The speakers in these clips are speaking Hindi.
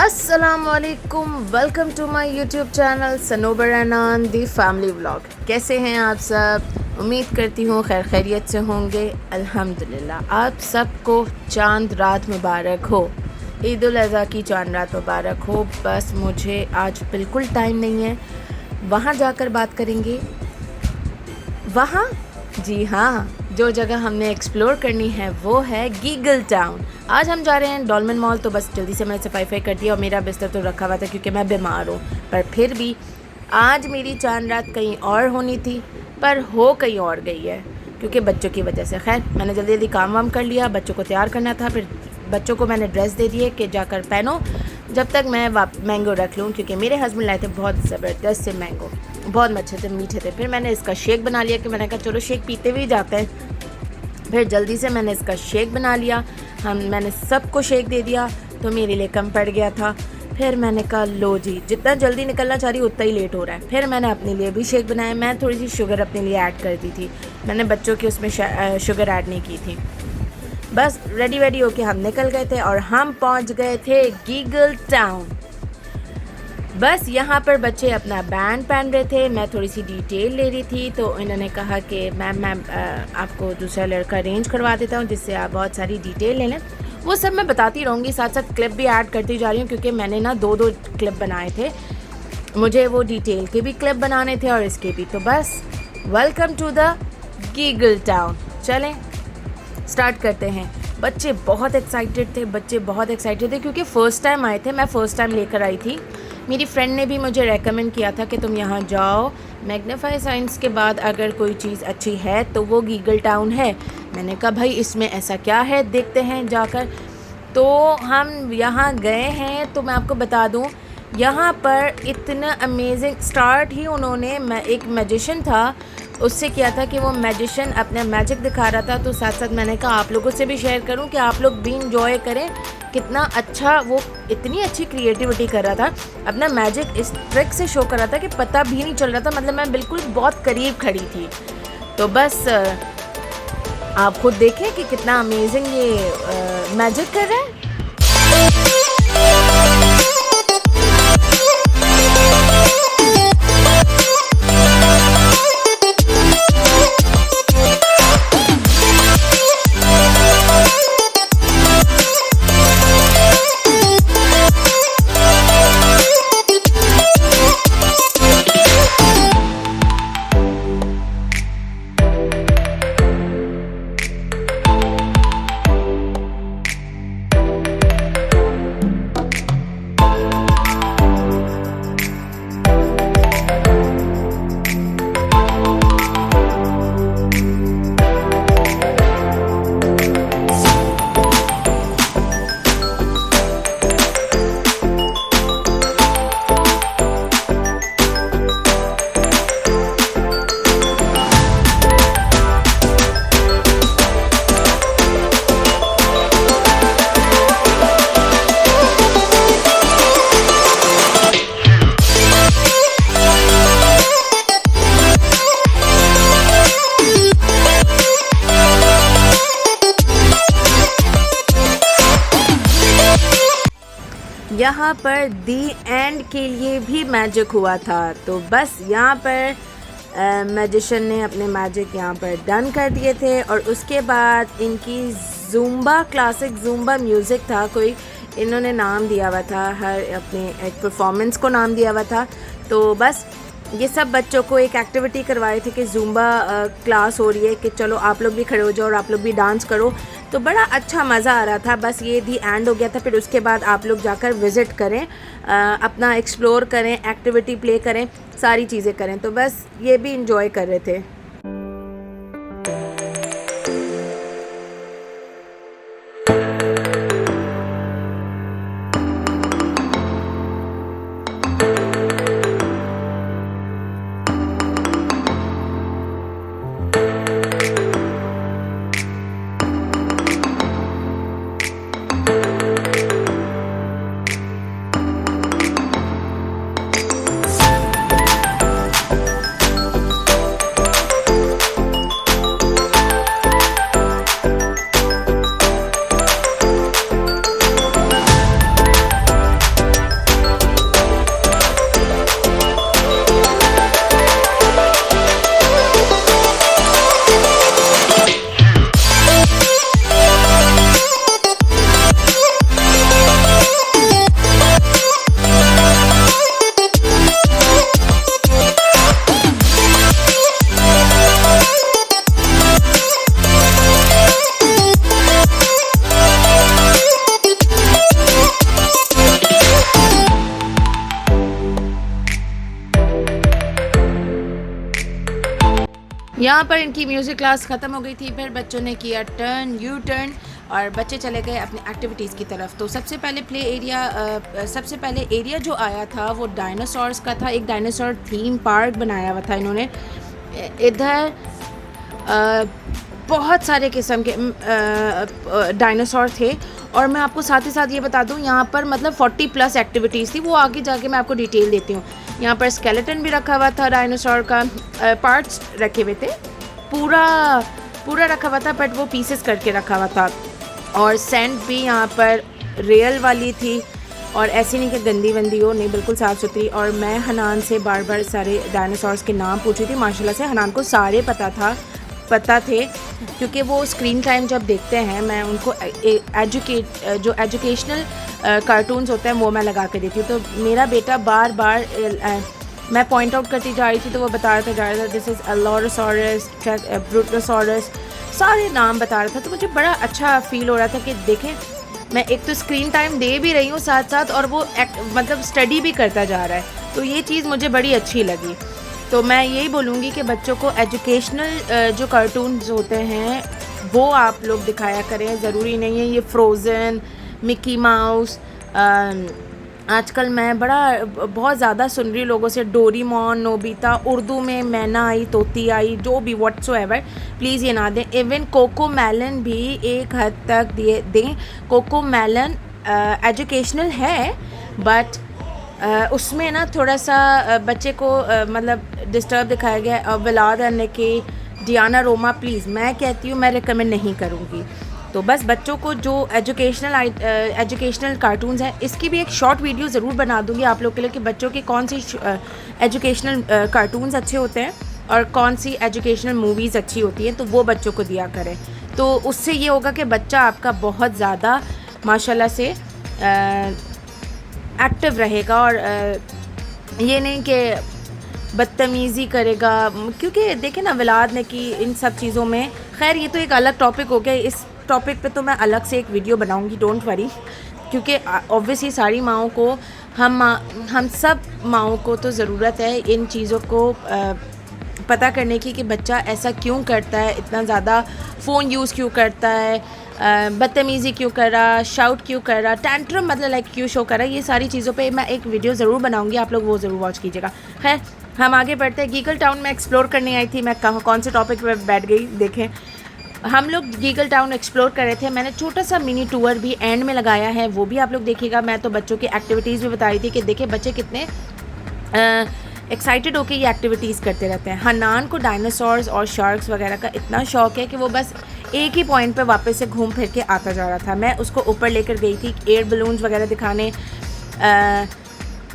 अस्सलामुअलैकुम, welcome to my YouTube channel Sanobar Anan the family vlog. कैसे हैं आप सब? उम्मीद करती हूँ खैर खैरियत से होंगे। अल्हम्दुलिल्लाह आप सबको चांद रात मुबारक हो, ईद उल अज़हा की चांद रात मुबारक हो। बस मुझे आज बिल्कुल टाइम नहीं है, वहाँ जाकर बात करेंगे। वहाँ जी हाँ, जो जगह हमने एक्सप्लोर करनी है वो है गीगल टाउन। आज हम जा रहे हैं डॉल्मेन मॉल। तो बस जल्दी से मैंने सफाई कर दिया और मेरा बिस्तर तो रखा हुआ था क्योंकि मैं बीमार हूँ, पर फिर भी आज मेरी चांद रात कहीं और होनी थी, पर हो कहीं और गई है क्योंकि बच्चों की वजह से। खैर मैंने जल्दी जल्दी काम वाम कर लिया, बच्चों को तैयार करना था, फिर बच्चों को मैंने ड्रेस दे दी है कि जाकर पहनो जब तक मैं मैंगो रख लूँ, क्योंकि मेरे हस्बैंड लाए थे बहुत ज़बरदस्त से मैंगो, बहुत अच्छे थे, मीठे थे। फिर मैंने इसका शेक बना लिया कि मैंने कहा चलो शेक पीते हुए जाते हैं। फिर जल्दी से मैंने इसका शेक बना लिया। मैंने सबको शेक दे दिया तो मेरे लिए कम पड़ गया था। फिर मैंने कहा लो जी, जितना जल्दी निकलना चाह रही उतना ही लेट हो रहा है। फिर मैंने अपने लिए भी शेक बनाया। मैं थोड़ी सी शुगर अपने लिए ऐड कर दी थी, मैंने बच्चों की उसमें शुगर ऐड नहीं की थी। बस रेडी होके हम निकल गए थे और हम पहुंच गए थे गीगल टाउन। बस यहाँ पर बच्चे अपना बैंड पहन रहे थे, मैं थोड़ी सी डिटेल ले रही थी, तो इन्होंने कहा कि मैम आपको दूसरा लड़का अरेंज करवा देता हूँ जिससे आप बहुत सारी डिटेल ले लें। वो सब मैं बताती रहूँगी, साथ साथ क्लिप भी ऐड करती जा रही हूँ क्योंकि मैंने ना दो क्लिप बनाए थे, मुझे वो डिटेल के भी क्लिप बनाने थे और इसके भी। तो बस वेलकम टू द गीगल टाउन, चलें स्टार्ट करते हैं। बच्चे बहुत एक्साइटेड थे क्योंकि फ़र्स्ट टाइम आए थे, मैं फ़र्स्ट टाइम लेकर आई थी। मेरी फ्रेंड ने भी मुझे रेकमेंड किया था कि तुम यहाँ जाओ, मैग्नीफाई साइंस के बाद अगर कोई चीज़ अच्छी है तो वो गीगल टाउन है। मैंने कहा भाई इसमें ऐसा क्या है, देखते हैं जाकर। तो हम यहाँ गए हैं, तो मैं आपको बता दूँ यहाँ पर इतना अमेजिंग स्टार्ट ही उन्होंने एक मैजिशियन था उससे किया था कि वो मैजिशियन अपना मैजिक दिखा रहा था। तो साथ साथ मैंने कहा आप लोगों से भी शेयर करूं कि आप लोग भी इंजॉय करें। कितना अच्छा, वो इतनी अच्छी क्रिएटिविटी कर रहा था, अपना मैजिक इस ट्रिक से शो कर रहा था कि पता भी नहीं चल रहा था, मतलब मैं बिल्कुल बहुत करीब खड़ी थी। तो बस आप खुद देखें कि कितना अमेजिंग ये मैजिक कर रहा है। यहाँ पर दी एंड के लिए भी मैजिक हुआ था। तो बस यहाँ पर मैजिशियन ने अपने मैजिक यहाँ पर डन कर दिए थे और उसके बाद इनकी ज़ुम्बा, क्लासिक ज़ुम्बा म्यूज़िक था, कोई इन्होंने नाम दिया हुआ था, हर अपने एक परफॉर्मेंस को नाम दिया हुआ था। तो बस ये सब बच्चों को एक एक्टिविटी करवाए थे कि ज़ुम्बा क्लास हो रही है, कि चलो आप लोग भी खड़े हो जाओ और आप लोग भी डांस करो। तो बड़ा अच्छा मज़ा आ रहा था। बस ये दी एंड हो गया था। फिर उसके बाद आप लोग जाकर विज़िट करें, अपना एक्सप्लोर करें, एक्टिविटी प्ले करें, सारी चीज़ें करें। तो बस ये भी इंजॉय कर रहे थे। यहाँ पर इनकी म्यूज़िक क्लास ख़त्म हो गई थी। फिर बच्चों ने किया टर्न, यू टर्न, और बच्चे चले गए अपनी एक्टिविटीज़ की तरफ। तो सबसे पहले एरिया जो आया था वो डायनासोर्स का था। एक डायनासोर थीम पार्क बनाया हुआ था इन्होंने। इधर बहुत सारे किस्म के डायनासोर थे। और मैं आपको साथ ही साथ ये बता दूँ, यहाँ पर मतलब 40+ एक्टिविटीज़ थी। वो आगे जाके मैं आपको डिटेल देती हूँ। यहाँ पर स्केलेटन भी रखा हुआ था डायनासोर का, पार्ट्स रखे हुए थे, पूरा रखा हुआ था, बट वो पीसेस करके रखा हुआ था। और सैंड भी यहाँ पर रियल वाली थी, और ऐसी नहीं कि गंदी वंदी हो, नहीं, बिल्कुल साफ़ सुथरी। और मैं हनान से बार बार सारे डायनासोर्स के नाम पूछी थी। माशाल्लाह से हनान को सारे पता थे, क्योंकि वो स्क्रीन टाइम जब देखते हैं, मैं उनको जो एजुकेशनल कार्टून्स होते हैं वो मैं लगा के देती हूँ। तो मेरा बेटा बार बार मैं पॉइंट आउट करती जा रही थी तो वो बताता जा रहा था, दिस इज़ अलोरोसॉरस, ब्रूटोसॉरस, सारे नाम बता रहा था। तो मुझे बड़ा अच्छा फ़ील हो रहा था कि देखें, मैं एक तो स्क्रीन टाइम दे भी रही हूँ साथ साथ, और वो मतलब स्टडी भी करता जा रहा है। तो ये चीज़ मुझे बड़ी अच्छी लगी। तो मैं यही बोलूँगी कि बच्चों को एजुकेशनल जो कार्टून्स होते हैं वो आप लोग दिखाया करें। ज़रूरी नहीं है ये फ्रोज़न, मिकी माउस। आजकल मैं बहुत ज़्यादा सुन रही लोगों से डोरीमोन, नोबिता, उर्दू में मैना आई, तोती आई, जो भी व्हाट्सोएवर, प्लीज़ ये ना दें। इवन कोको मेलन भी एक हद तक दें। कोको मेलन एजुकेशनल है, बट उसमें ना थोड़ा सा बच्चे को मतलब डिस्टर्ब दिखाया गया। विलाद के डियाना रोमा, प्लीज़ मैं कहती हूँ, मैं रिकमेंड नहीं करूँगी। तो बस बच्चों को जो एजुकेशनल कार्टून्स हैं, इसकी भी एक शॉर्ट वीडियो ज़रूर बना दूँगी आप लोग के लिए कि बच्चों के कौन सी एजुकेशनल कार्टून्स अच्छे होते हैं और कौन सी एजुकेशनल मूवीज़ अच्छी होती हैं, तो वो बच्चों को दिया करें। तो उससे ये होगा कि बच्चा आपका बहुत ज़्यादा माशाल्लाह से एक्टिव रहेगा, और ये नहीं कि बदतमीज़ी करेगा। क्योंकि देखें ना, विलाद ने की इन सब चीज़ों में, खैर ये तो एक अलग टॉपिक हो गया। इस टॉपिक पे तो मैं अलग से एक वीडियो बनाऊंगी, डोंट वरी। क्योंकि ऑब्वियसली सारी माओं को, हम सब माओं को तो ज़रूरत है इन चीज़ों को पता करने की कि बच्चा ऐसा क्यों करता है, इतना ज़्यादा फ़ोन यूज़ क्यों करता है, बदतमीज़ी क्यों कर रहा, शाउट क्यों कर रहा, टैंट्रम मतलब लाइक क्यों शो कर रहा है। ये सारी चीज़ों पे मैं एक वीडियो ज़रूर बनाऊंगी, आप लोग वो ज़रूर वॉच कीजिएगा। खैर हम आगे बढ़ते हैं। गीगल टाउन में एक्सप्लोर करने आई थी मैं, कौन से टॉपिक पर बैठ गई। देखें, हम लोग गीगल टाउन एक्सप्लोर कर रहे थे। मैंने छोटा सा मिनी टूर भी एंड में लगाया है, वो भी आप लोग देखिएगा। मैं तो बच्चों की एक्टिविटीज़ भी बता रही थी कि देखिए बच्चे कितने एक्साइटेड होकर ये एक्टिविटीज़ करते रहते हैं। हनान को डायनासोर्स और शार्क्स वगैरह का इतना शौक है कि वो बस एक ही पॉइंट पे वापस से घूम फिर के आता जा रहा था। मैं उसको ऊपर लेकर गई थी एयर बलून्स वगैरह दिखाने,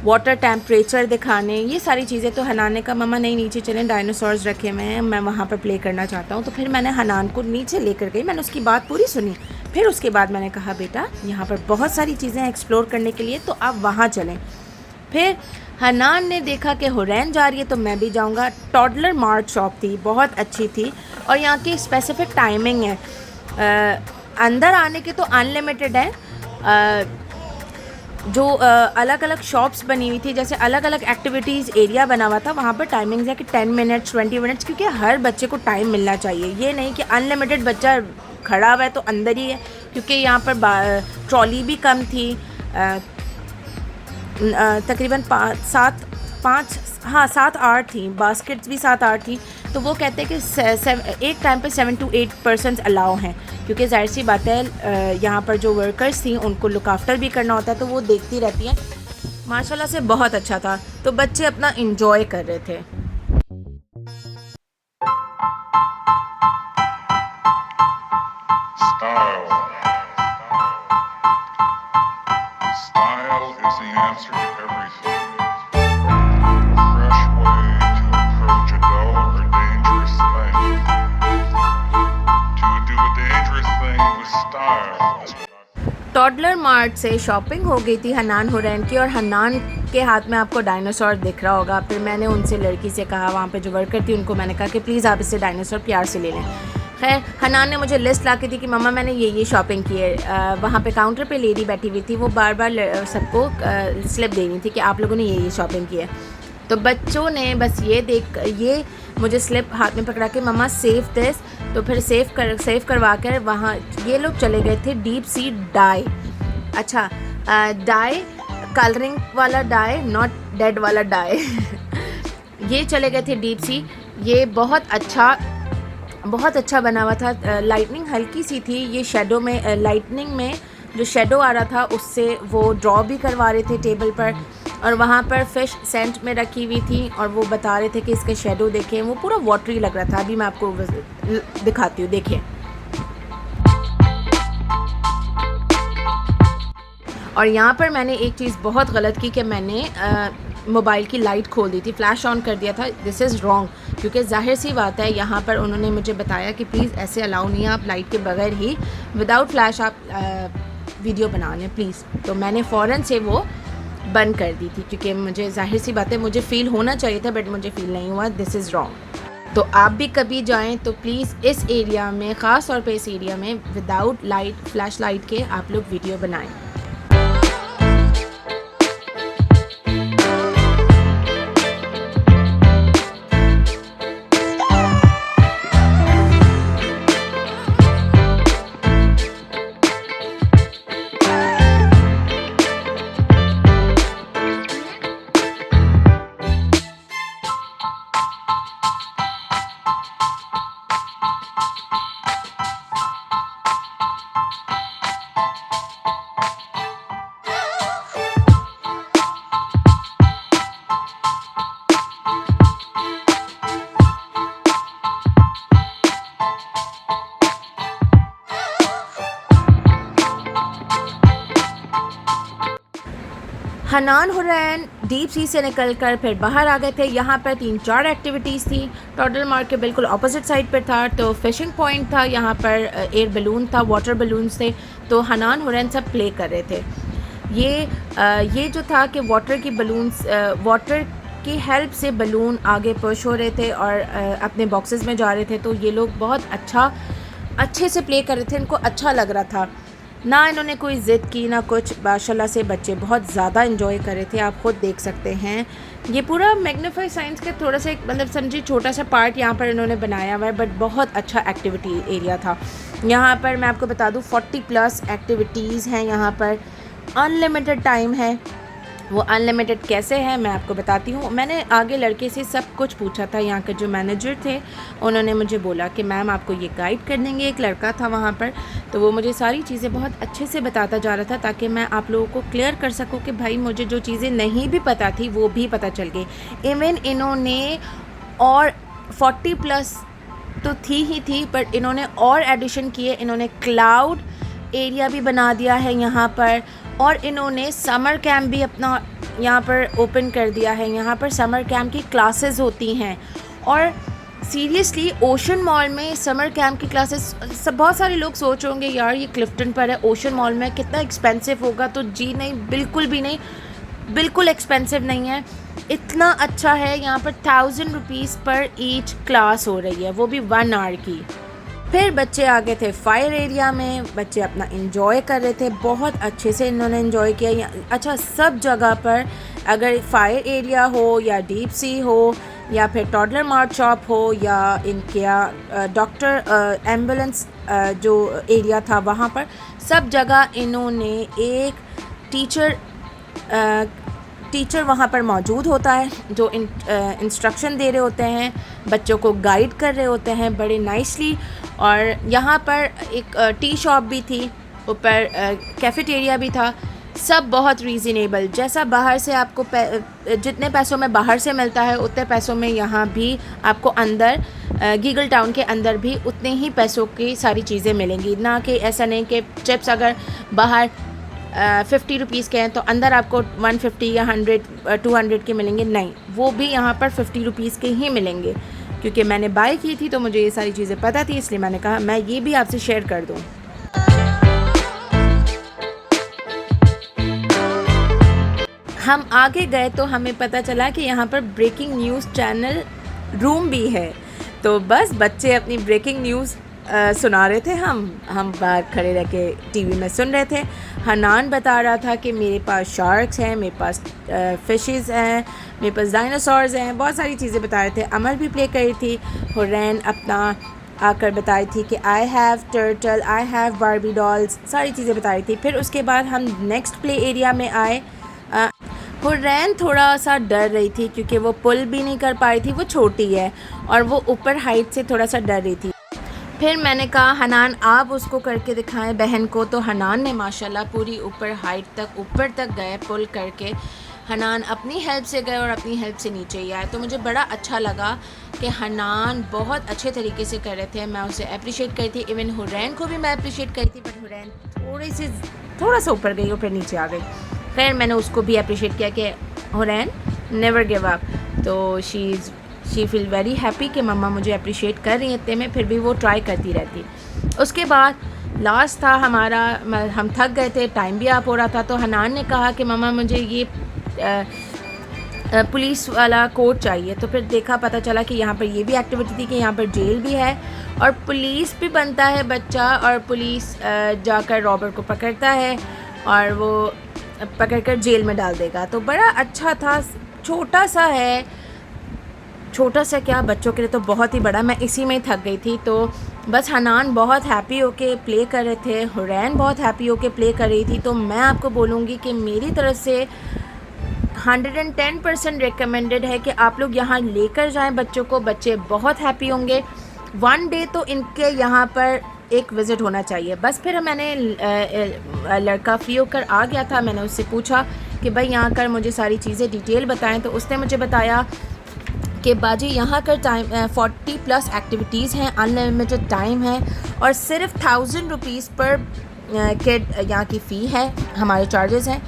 वाटर टेम्परेचर दिखाने, ये सारी चीज़ें। तो हनान ने कहा मम्मा नहीं, नीचे चलें, डायनासोर्स रखे हुए हैं, मैं वहाँ पर प्ले करना चाहता हूँ। तो फिर मैंने हनान को नीचे लेकर गई, मैंने उसकी बात पूरी सुनी। फिर उसके बाद मैंने कहा बेटा यहाँ पर बहुत सारी चीज़ें एक्सप्लोर करने के लिए, तो आप वहाँ चलें। फिर हनान ने देखा कि हुरैन जा रही है तो मैं भी जाऊंगा। टॉडलर मार्ट शॉप थी, बहुत अच्छी थी और यहाँ की स्पेसिफिक टाइमिंग है। अंदर आने के तो अनलिमिटेड है। जो अलग अलग शॉप्स बनी हुई थी, जैसे अलग अलग एक्टिविटीज़ एरिया बना हुआ था, वहाँ पर टाइमिंग्स है कि 10 मिनट्स 20 मिनट्स, क्योंकि हर बच्चे को टाइम मिलना चाहिए। ये नहीं कि अनलिमिटेड बच्चा खड़ा हुआ है तो अंदर ही है, क्योंकि यहाँ पर ट्रॉली भी कम थी। तकरीबन 7-8 थी, बास्केट्स भी 7-8 थी। तो वो कहते हैं कि एक टाइम पे 7 to 8 पर्सनस अलाउ हैं, क्योंकि जाहिर सी बात है यहाँ पर जो वर्कर्स थी उनको लुक आफ्टर भी करना होता है, तो वो देखती रहती हैं। माशाल्लाह से बहुत अच्छा था, तो बच्चे अपना इंजॉय कर रहे थे। Style is the answer to everything. A fresh way to approach a dull or dangerous thing. To do a dangerous thing with style. Toddler mart से शॉपिंग हो गई थी हनान हुरैन की, और हनान के हाथ में आपको डायनासोर दिख रहा होगा। फिर मैंने उनसे लड़की से कहा, वहाँ पे जो वर्कर थी उनको मैंने कहा कि प्लीज़ आप इससे डायनासोर प्यार से ले लें। खैर हनान ने मुझे लिस्ट ला के दी कि मम्मा मैंने ये शॉपिंग की है। वहाँ पे काउंटर पे लेडी बैठी हुई थी, वो बार बार सबको स्लिप देनी थी कि आप लोगों ने ये शॉपिंग की है। तो बच्चों ने बस ये मुझे स्लिप हाथ में पकड़ा के मम्मा सेव दिस, तो फिर सेव करवा कर वहाँ ये लोग चले गए थे डीप सी डाई। अच्छा, डाई कलरिंग वाला डाई, नॉट डेड वाला डाई। ये चले गए थे डीप सी। ये बहुत अच्छा बना हुआ था। लाइटनिंग हल्की सी थी, ये शेडो में लाइटनिंग में जो शेडो आ रहा था उससे वो ड्रॉ भी करवा रहे थे टेबल पर, और वहाँ पर फ़िश सेंट में रखी हुई थी और वो बता रहे थे कि इसके शेडो देखें, वो पूरा वाटरी लग रहा था। अभी मैं आपको दिखाती हूँ, देखिए। और यहाँ पर मैंने एक चीज़ बहुत गलत की कि मैंने मोबाइल की लाइट खोल दी थी, फ्लैश ऑन कर दिया था। दिस इज़ रॉन्ग, क्योंकि जाहिर सी बात है यहाँ पर उन्होंने मुझे बताया कि प्लीज़ ऐसे अलाउ नहीं है, आप लाइट के बगैर ही विदाउट फ्लैश आप वीडियो बना लें प्लीज़। तो मैंने फ़ौरन से वो बंद कर दी थी, क्योंकि मुझे जाहिर सी बात है मुझे फ़ील होना चाहिए था, बट मुझे फ़ील नहीं हुआ। This is wrong. तो आप भी कभी जाएं तो प्लीज़ इस एरिया में, ख़ास तौर पे इस एरिया में विदाउट लाइट, फ्लैश लाइट के आप लोग वीडियो बनाएं। हनान हुरैन डीप सी से निकलकर फिर बाहर आ गए थे। यहाँ पर 3-4 एक्टिविटीज़ थी। टॉडलर मार्ट के बिल्कुल ऑपोजिट साइड पर था तो फ़िशिंग पॉइंट था, यहाँ पर एयर बलून था, वाटर बलून्स थे, तो हनान हुरैन सब प्ले कर रहे थे। ये जो था कि वाटर की बलून्स, वाटर की हेल्प से बलून आगे पुश हो रहे थे और अपने बॉक्सेस में जा रहे थे। तो ये लोग बहुत अच्छे से प्ले कर रहे थे, इनको अच्छा लग रहा था, ना इन्होंने कोई ज़िद की ना कुछ। माशाल्लाह से बच्चे बहुत ज़्यादा इंजॉय कर रहे थे, आप ख़ुद देख सकते हैं। ये पूरा मैग्नीफाई साइंस का थोड़ा सा एक मतलब समझिए छोटा सा पार्ट यहाँ पर इन्होंने बनाया हुआ है, बट बहुत अच्छा एक्टिविटी एरिया था। यहाँ पर मैं आपको बता दूँ 40+ एक्टिविटीज़ हैं यहाँ पर, अनलिमिटेड टाइम है। वो अनलिमिटेड कैसे है मैं आपको बताती हूँ। मैंने आगे लड़के से सब कुछ पूछा था, यहाँ के जो मैनेजर थे उन्होंने मुझे बोला कि मैम आपको ये गाइड कर देंगे। एक लड़का था वहाँ पर, तो वो मुझे सारी चीज़ें बहुत अच्छे से बताता जा रहा था ताकि मैं आप लोगों को क्लियर कर सकूँ कि भाई मुझे जो चीज़ें नहीं भी पता थी वो भी पता चल गई। इवन इन्होंने और 40+ तो थी ही थी, बट इन्होंने और एडिशन किए। इन्होंने क्लाउड एरिया भी बना दिया है यहाँ पर, और इन्होंने समर कैंप भी अपना यहाँ पर ओपन कर दिया है। यहाँ पर समर कैंप की क्लासेस होती हैं, और सीरियसली ओशन मॉल में समर कैंप की क्लासेस, सब बहुत सारे लोग सोच होंगे यार ये क्लिफ्टन पर है, ओशन मॉल में कितना एक्सपेंसिव होगा। तो जी नहीं, बिल्कुल भी नहीं, बिल्कुल एक्सपेंसिव नहीं है। इतना अच्छा है। यहाँ पर 1000 रुपीज़ पर ईच क्लास हो रही है, वो भी 1 आवर की। फिर बच्चे आ गए थे फायर एरिया में, बच्चे अपना इंजॉय कर रहे थे, बहुत अच्छे से इन्होंने इंजॉय किया। अच्छा, सब जगह पर अगर फायर एरिया हो या डीप सी हो या फिर टॉडलर मार्ट शॉप हो या इनके डॉक्टर एम्बुलेंस जो एरिया था वहाँ पर, सब जगह इन्होंने एक टीचर वहाँ पर मौजूद होता है जो इंस्ट्रक्शन दे रहे होते हैं, बच्चों को गाइड कर रहे होते हैं बड़े नाइसली। और यहाँ पर एक टी शॉप भी थी, ऊपर कैफेटेरिया भी था, सब बहुत रीज़नेबल। जैसा बाहर से आपको जितने पैसों में बाहर से मिलता है उतने पैसों में यहाँ भी आपको अंदर गीगल टाउन के अंदर भी उतने ही पैसों की सारी चीज़ें मिलेंगी। ना कि ऐसा नहीं कि चिप्स अगर बाहर 50 रुपीज़ के हैं तो अंदर आपको 150 या 100 200 के मिलेंगे, नहीं, वो भी यहाँ पर 50 रुपीज़ के ही मिलेंगे। क्योंकि मैंने बाय की थी तो मुझे ये सारी चीज़ें पता थी, इसलिए मैंने कहा मैं ये भी आपसे शेयर कर दूँ। हम आगे गए तो हमें पता चला कि यहाँ पर ब्रेकिंग न्यूज़ चैनल रूम भी है। तो बस बच्चे अपनी ब्रेकिंग न्यूज़ सुना रहे थे, हम बाहर खड़े रह के टीवी में सुन रहे थे। हनान बता रहा था कि मेरे पास शार्क्स हैं, मेरे पास फ़िशेस हैं, मेरे पास डायनासोर्स हैं, बहुत सारी चीज़ें बता रहे थे। अमर भी प्ले कर रही थी, हुरैन अपना आकर बताई थी कि I have turtle, I have Barbie dolls, सारी चीज़ें बता रही थी। फिर उसके बाद हम नेक्स्ट प्ले एरिया में आए। हुरैन थोड़ा सा डर रही थी क्योंकि वो पुल भी नहीं कर पा रही थी, वो छोटी है और वो ऊपर हाइट से थोड़ा सा डर रही थी। फिर मैंने कहा हनान आप उसको करके दिखाएं बहन को, तो हनान ने माशाल्लाह पूरी ऊपर हाइट तक ऊपर तक गए पुल करके। हनान अपनी हेल्प से गए और अपनी हेल्प से नीचे ही आए। तो मुझे बड़ा अच्छा लगा कि हनान बहुत अच्छे तरीके से कर रहे थे, मैं उसे अप्रिशिएट करी थी। इवन हुरैन को भी मैं अप्रिशिएट करी थी, बट हुरैन थोड़ा सा ऊपर गई और फिर नीचे आ गई। खैर मैंने उसको भी अप्रिशिएट किया कि हुरैन नेवर गिव अप। तो शी फील वेरी हैप्पी कि मम्मा मुझे अप्रिशिएट कर रही हैं इतने में, फिर भी वो ट्राई करती रहती। उसके बाद लास्ट था हमारा, हम थक गए थे, टाइम भी आप हो रहा था, तो हनान ने कहा कि मम्मा मुझे ये पुलिस वाला कोट चाहिए। तो फिर देखा, पता चला कि यहाँ पर ये भी एक्टिविटी थी कि यहाँ पर जेल भी है और पुलिस भी बनता है बच्चा, और पुलिस जाकर रॉबर को पकड़ता है और वो पकड़कर जेल में डाल देगा। तो बड़ा अच्छा था, छोटा सा है, छोटा सा क्या बच्चों के लिए तो बहुत ही बड़ा। मैं इसी में ही थक गई थी। तो बस हनान बहुत हैप्पी होके प्ले कर रहे थे, हुरैन बहुत हैप्पी होके प्ले कर रही थी। तो मैं आपको बोलूँगी कि मेरी तरफ से 110% रिकमेंडेड है कि आप लोग यहाँ लेकर जाएं बच्चों को, बच्चे बहुत हैप्पी होंगे। 1 डे तो इनके यहाँ पर एक विज़िट होना चाहिए बस। फिर मैंने लड़का फ्री होकर आ गया था, मैंने उससे पूछा कि भाई यहाँ कर मुझे सारी चीज़ें डिटेल बताएं। तो उसने मुझे बताया कि बाजी यहाँ का टाइम 40+ एक्टिविटीज़ हैं, अनलिमिटेड टाइम है और सिर्फ 1000 रुपीज़ पर किड यहाँ की फ़ी है, हमारे चार्जेस हैं।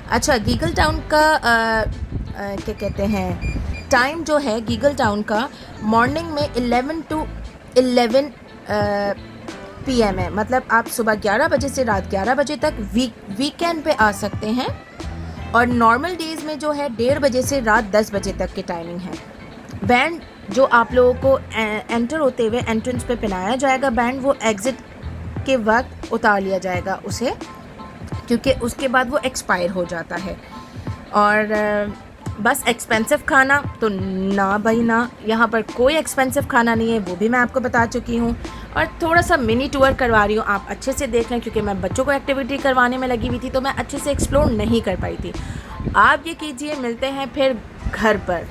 अच्छा, गीगल टाउन का क्या कहते हैं टाइम जो है गीगल टाउन का, मॉर्निंग में 11 to 11 PM है। मतलब आप सुबह 11 बजे से रात 11 बजे तक वीकेंड पे आ सकते हैं, और नॉर्मल डेज़ में जो है 1:30 बजे से रात 10 बजे तक की टाइमिंग है। बैंड जो आप लोगों को एंटर होते हुए एंट्रेंस पे पहनाया जाएगा, बैंड वो एग्ज़िट के वक्त उतार लिया जाएगा उसे, क्योंकि उसके बाद वो एक्सपायर हो जाता है। और बस एक्सपेंसिव खाना तो ना भाई ना, यहाँ पर कोई एक्सपेंसिव खाना नहीं है, वो भी मैं आपको बता चुकी हूँ। और थोड़ा सा मिनी टूर करवा रही हूँ, आप अच्छे से देख लें, क्योंकि मैं बच्चों को एक्टिविटी करवाने में लगी हुई थी तो मैं अच्छे से एक्सप्लोर नहीं कर पाई थी। आप ये कीजिए, मिलते हैं फिर घर पर।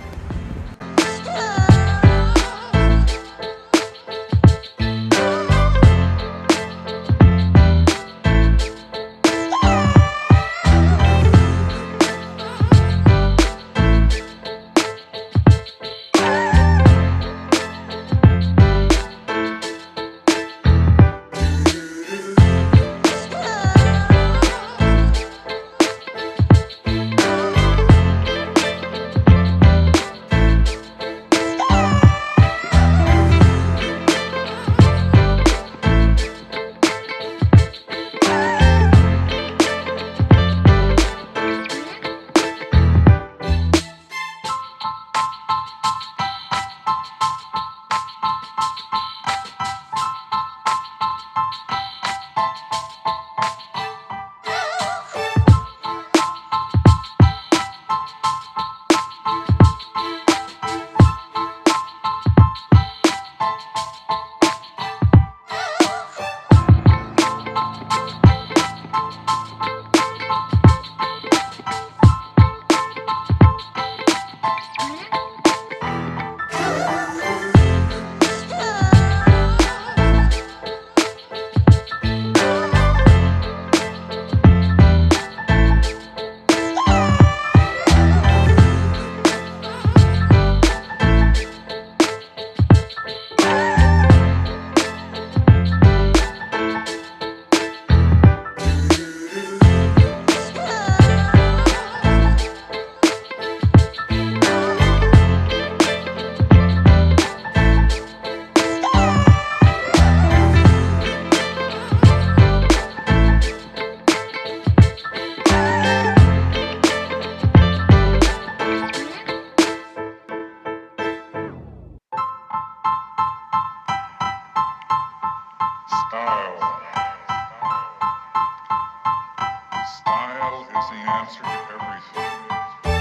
Style is the answer to everything. A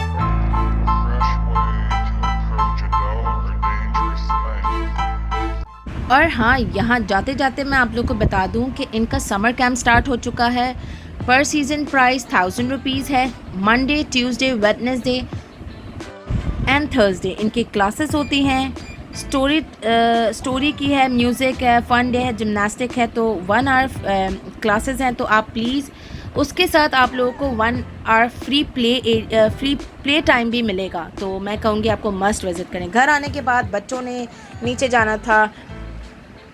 fresh way to approach a dull or dangerous thing. और हाँ, यहाँ जाते जाते मैं आप लोग को बता दूँ कि इनका समर कैंप स्टार्ट हो चुका है। पर सीज़न प्राइस 1000 रुपीज़ है। Monday, Tuesday, Wednesday and Thursday इनकी क्लासेस होती हैं। स्टोरी की है, म्यूज़िक है, फन डे है, जिमनास्टिक है। तो 1 आवर क्लासेस हैं, तो आप प्लीज़ उसके साथ आप लोगों को 1 आवर फ्री प्ले टाइम भी मिलेगा। तो मैं कहूँगी आपको मस्ट विज़िट करें। घर आने के बाद बच्चों ने नीचे जाना था,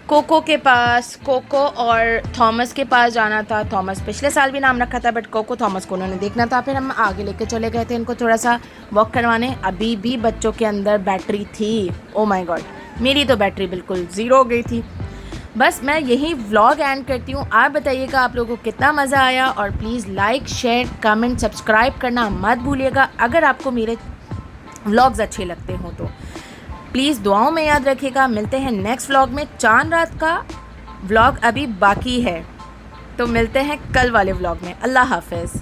कोको के पास, कोको और थॉमस के पास जाना था। थॉमस पिछले साल भी नाम रखा था, बट कोको थॉमस को उन्होंने देखना था। फिर हम आगे लेके चले गए थे इनको थोड़ा सा वॉक करवाने। अभी भी बच्चों के अंदर बैटरी थी। ओ माय गॉड, मेरी तो बैटरी बिल्कुल ज़ीरो हो गई थी। बस मैं यही व्लॉग एंड करती हूँ। आप बताइएगा आप लोगों को कितना मज़ा आया, और please like, share, comment, subscribe करना मत भूलिएगा अगर आपको मेरे व्लॉग्स अच्छे लगते हों तो। प्लीज़ दुआओं में याद रखिएगा। मिलते हैं नेक्स्ट व्लॉग में। चांद रात का व्लॉग अभी बाकी है, तो मिलते हैं कल वाले व्लॉग में। अल्लाह हाफ़िज़।